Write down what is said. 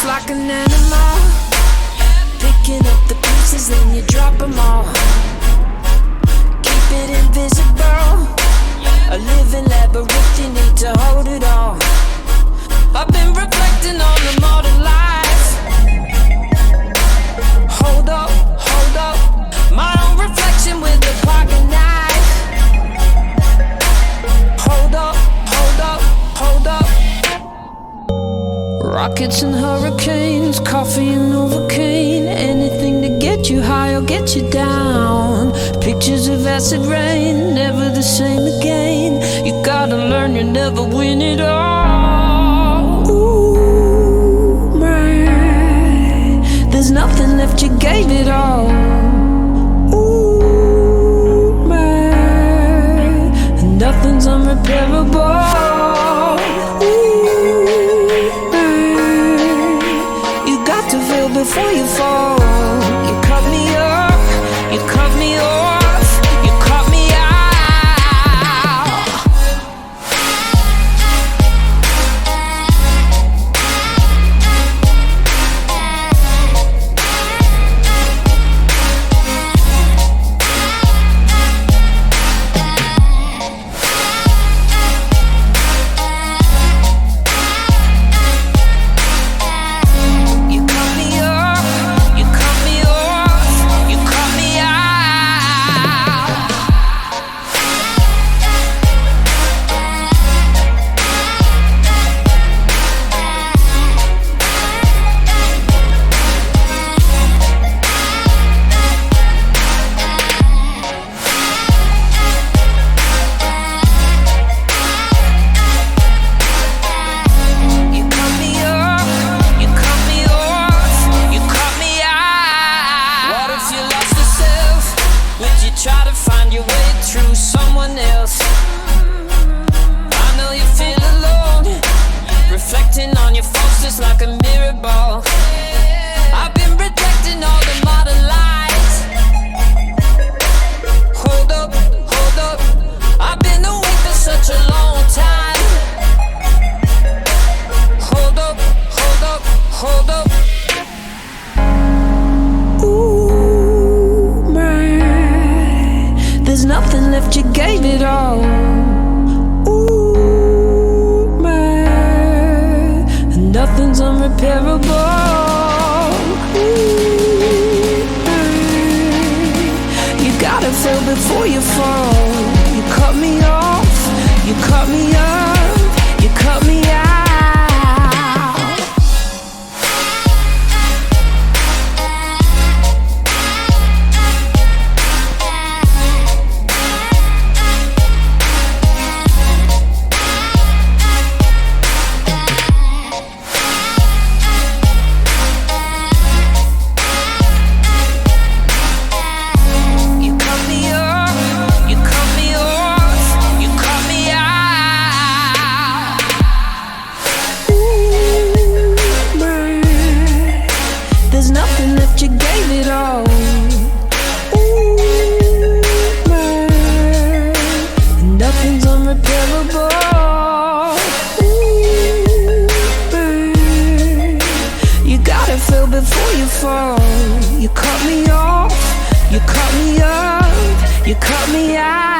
like an animal, picking up the pieces, then you drop them all. Keep it invisible, a living labyrinth, you need to hold it all. I've been reflecting on the modern life. Hold up, my own reflection with a pocket knife. Hold up. Rockets and hurricanes, coffee and Novocaine, anything to get you high or get you down. Pictures of acid rain, never the same again. You gotta learn you never win it all. Ooh, man, there's nothing left, you gave it all. Ooh, man, and nothing's unrepairable. Before you fall, you cut me up, you cut me off, you cut me out. Try to find your way through someone else. I know you feel alone, reflecting on your faults just like a mirror ball. I've been rejecting all the modern lies. Hold up, I've been awake for such a long time. Hold up. There's nothing left, you gave it all. Ooh, man, and nothing's unrepairable. Ooh, man, you gotta feel before you fall. You cut me off, you cut me up, you cut me out. There's nothing left, you gave it all. Ooh, man, and nothing's unrepairable. Ooh, man, you gotta feel before you fall. You cut me off, you cut me up, you cut me out.